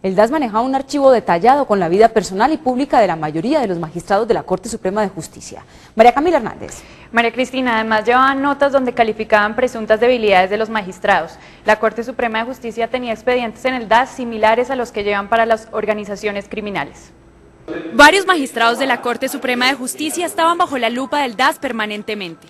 El DAS manejaba un archivo detallado con la vida personal y pública de la mayoría de los magistrados de la Corte Suprema de Justicia. María Camila Hernández. María Cristina, además llevaban notas donde calificaban presuntas debilidades de los magistrados. La Corte Suprema de Justicia tenía expedientes en el DAS similares a los que llevan para las organizaciones criminales. Varios magistrados de la Corte Suprema de Justicia estaban bajo la lupa del DAS permanentemente.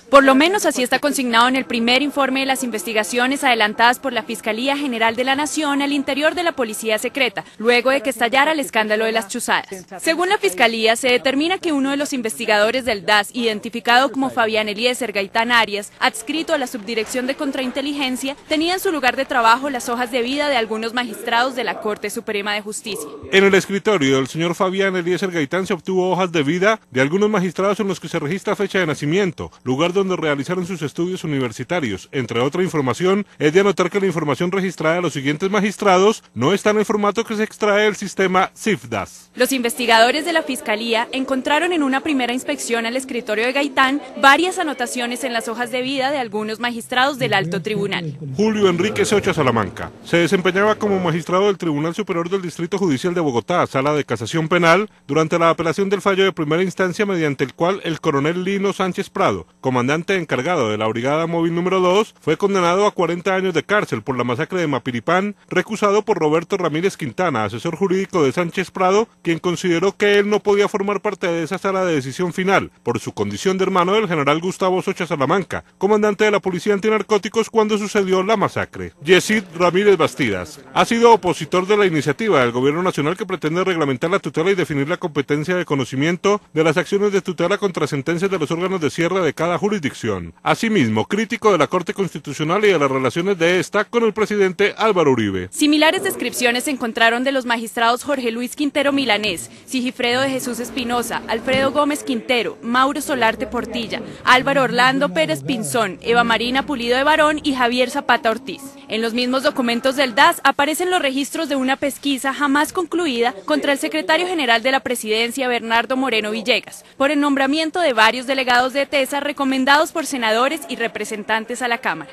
Por lo menos así está consignado en el primer informe de las investigaciones adelantadas por la Fiscalía General de la Nación al interior de la Policía Secreta, luego de que estallara el escándalo de las chuzadas. Según la Fiscalía, se determina que uno de los investigadores del DAS, identificado como Fabián Eliezer Gaitán Arias, adscrito a la Subdirección de Contrainteligencia, tenía en su lugar de trabajo las hojas de vida de algunos magistrados de la Corte Suprema de Justicia. En el escritorio del señor Fabián Eliezer Gaitán se obtuvo hojas de vida de algunos magistrados en los que se registra fecha de nacimiento, lugar donde realizaron sus estudios universitarios. Entre otra información, es de anotar que la información registrada de los siguientes magistrados no está en el formato que se extrae del sistema CIFDAS. Los investigadores de la Fiscalía encontraron en una primera inspección al escritorio de Gaitán varias anotaciones en las hojas de vida de algunos magistrados del Alto Tribunal. Julio Enrique Socha Salamanca se desempeñaba como magistrado del Tribunal Superior del Distrito Judicial de Bogotá, Sala de Casación Penal, durante la apelación del fallo de primera instancia mediante el cual el coronel Lino Sánchez Prado, comandante encargado de la Brigada Móvil número 2, fue condenado a 40 años de cárcel por la masacre de Mapiripán, recusado por Roberto Ramírez Quintana, asesor jurídico de Sánchez Prado, quien consideró que él no podía formar parte de esa sala de decisión final, por su condición de hermano del general Gustavo Socha Salamanca, comandante de la Policía Antinarcóticos cuando sucedió la masacre. Yesid Ramírez Bastidas ha sido opositor de la iniciativa del Gobierno Nacional que pretende reglamentar la tutela y definir la competencia de conocimiento de las acciones de tutela contra sentencias de los órganos de cierre de cada jurisdicción. Asimismo, crítico de la Corte Constitucional y de las relaciones de esta con el presidente Álvaro Uribe. Similares descripciones se encontraron de los magistrados Jorge Luis Quintero Milanés, Sigifredo de Jesús Espinosa, Alfredo Gómez Quintero, Mauro Solarte Portilla, Álvaro Orlando Pérez Pinzón, Eva Marina Pulido de Barón y Javier Zapata Ortiz. En los mismos documentos del DAS aparecen los registros de una pesquisa jamás concluida contra el secretario general de la Presidencia, Bernardo Moreno Villegas, por el nombramiento de varios delegados de TESA recomendados por senadores y representantes a la Cámara.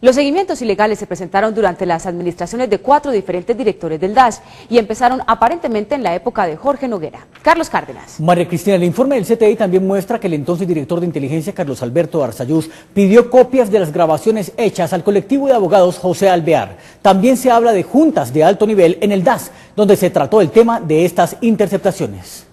Los seguimientos ilegales se presentaron durante las administraciones de 4 diferentes directores del DAS y empezaron aparentemente en la época de Jorge Noguera. Carlos Cárdenas. María Cristina, el informe del CTI también muestra que el entonces director de inteligencia, Carlos Alberto Arzayuz, pidió copias de las grabaciones hechas al colectivo de abogados José Alvear. También se habla de juntas de alto nivel en el DAS, donde se trató el tema de estas interceptaciones.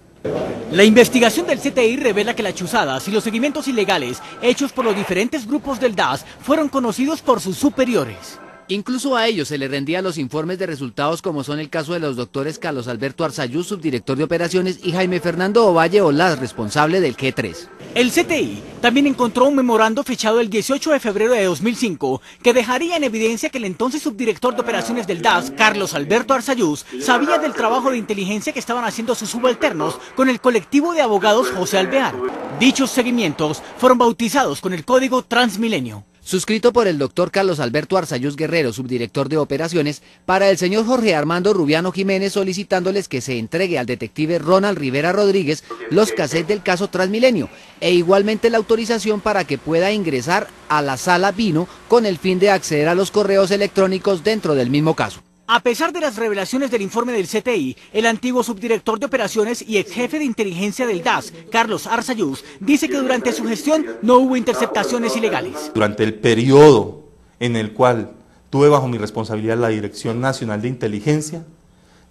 La investigación del CTI revela que las chuzadas y los seguimientos ilegales hechos por los diferentes grupos del DAS fueron conocidos por sus superiores. Incluso a ellos se les rendían los informes de resultados, como son el caso de los doctores Carlos Alberto Arzayuz, subdirector de operaciones, y Jaime Fernando Ovalle Olaz, responsable del G3. El CTI también encontró un memorando fechado el 18 de febrero de 2005 que dejaría en evidencia que el entonces subdirector de operaciones del DAS, Carlos Alberto Arzayuz, sabía del trabajo de inteligencia que estaban haciendo sus subalternos con el colectivo de abogados José Alvear. Dichos seguimientos fueron bautizados con el código Transmilenio. Suscrito por el doctor Carlos Alberto Arzayuz Guerrero, subdirector de operaciones, para el señor Jorge Armando Rubiano Jiménez, solicitándoles que se entregue al detective Ronald Rivera Rodríguez los cassettes del caso Transmilenio e igualmente la autorización para que pueda ingresar a la sala Vino con el fin de acceder a los correos electrónicos dentro del mismo caso. A pesar de las revelaciones del informe del CTI, el antiguo subdirector de operaciones y ex jefe de inteligencia del DAS, Carlos Arzayuz, dice que durante su gestión no hubo interceptaciones ilegales. Durante el periodo en el cual tuve bajo mi responsabilidad la Dirección Nacional de Inteligencia,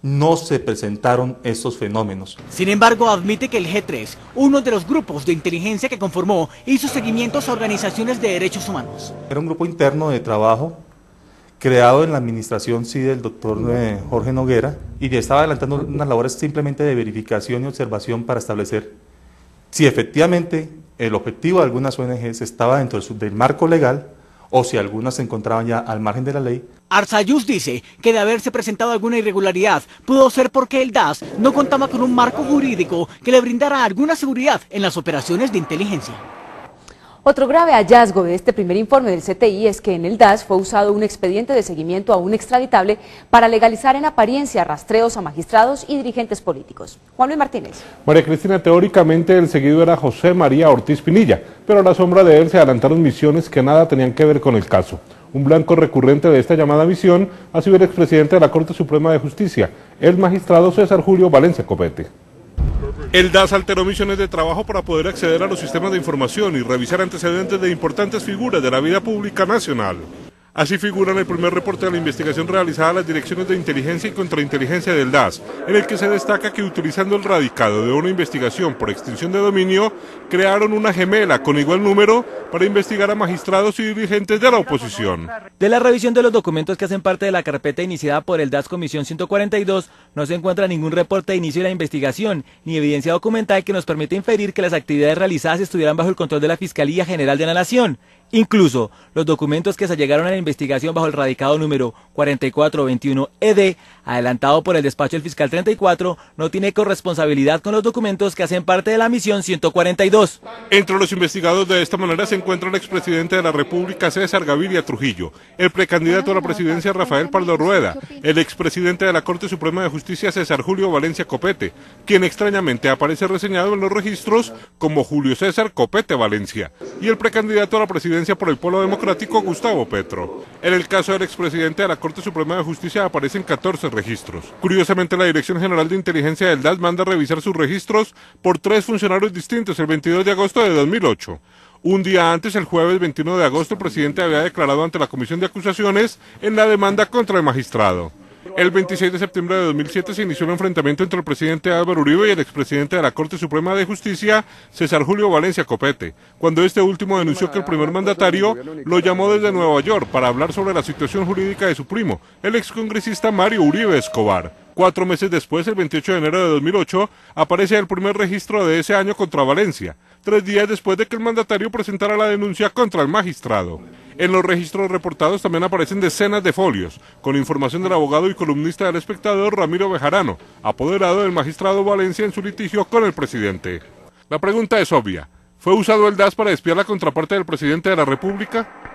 no se presentaron estos fenómenos. Sin embargo, admite que el G3, uno de los grupos de inteligencia que conformó, hizo seguimientos a organizaciones de derechos humanos. Era un grupo interno de trabajo creado en la administración del doctor Jorge Noguera, y estaba adelantando unas labores simplemente de verificación y observación para establecer si efectivamente el objetivo de algunas ONGs estaba dentro del marco legal o si algunas se encontraban ya al margen de la ley. Arzayuz dice que de haberse presentado alguna irregularidad pudo ser porque el DAS no contaba con un marco jurídico que le brindara alguna seguridad en las operaciones de inteligencia. Otro grave hallazgo de este primer informe del CTI es que en el DAS fue usado un expediente de seguimiento a un extraditable para legalizar en apariencia rastreos a magistrados y dirigentes políticos. Juan Luis Martínez. María Cristina, teóricamente el seguido era José María Ortiz Pinilla, pero a la sombra de él se adelantaron misiones que nada tenían que ver con el caso. Un blanco recurrente de esta llamada misión ha sido el expresidente de la Corte Suprema de Justicia, el magistrado César Julio Valencia Copete. El DAS alteró misiones de trabajo para poder acceder a los sistemas de información y revisar antecedentes de importantes figuras de la vida pública nacional. Así figura en el primer reporte de la investigación realizada a las direcciones de inteligencia y contrainteligencia del DAS, en el que se destaca que utilizando el radicado de una investigación por extinción de dominio, crearon una gemela con igual número para investigar a magistrados y dirigentes de la oposición. De la revisión de los documentos que hacen parte de la carpeta iniciada por el DAS Comisión 142, no se encuentra ningún reporte de inicio de la investigación, ni evidencia documental que nos permita inferir que las actividades realizadas estuvieran bajo el control de la Fiscalía General de la Nación. Incluso, los documentos que se allegaron a la investigación bajo el radicado número 4421-ED, adelantado por el despacho del fiscal 34, no tiene corresponsabilidad con los documentos que hacen parte de la misión 142. Entre los investigados de esta manera se encuentra el expresidente de la República César Gaviria Trujillo, el precandidato a la presidencia Rafael Pardo Rueda, el expresidente de la Corte Suprema de Justicia César Julio Valencia Copete, quien extrañamente aparece reseñado en los registros como Julio César Copete Valencia, y el precandidato a la presidencia por el Polo Democrático Gustavo Petro. En el caso del expresidente de la Corte Suprema de Justicia aparecen 14 registros. Curiosamente, la Dirección General de Inteligencia del DAS manda a revisar sus registros por 3 funcionarios distintos el 22 de agosto de 2008. Un día antes, el jueves 21 de agosto, el presidente había declarado ante la Comisión de Acusaciones en la demanda contra el magistrado. El 26 de septiembre de 2007 se inició un enfrentamiento entre el presidente Álvaro Uribe y el expresidente de la Corte Suprema de Justicia, César Julio Valencia Copete, cuando este último denunció que el primer mandatario lo llamó desde Nueva York para hablar sobre la situación jurídica de su primo, el excongresista Mario Uribe Escobar. 4 meses después, el 28 de enero de 2008, aparece el primer registro de ese año contra Valencia, 3 días después de que el mandatario presentara la denuncia contra el magistrado. En los registros reportados también aparecen decenas de folios, con información del abogado y columnista del Espectador Ramiro Bejarano, apoderado del magistrado Valencia en su litigio con el presidente. La pregunta es obvia: ¿fue usado el DAS para espiar la contraparte del presidente de la República?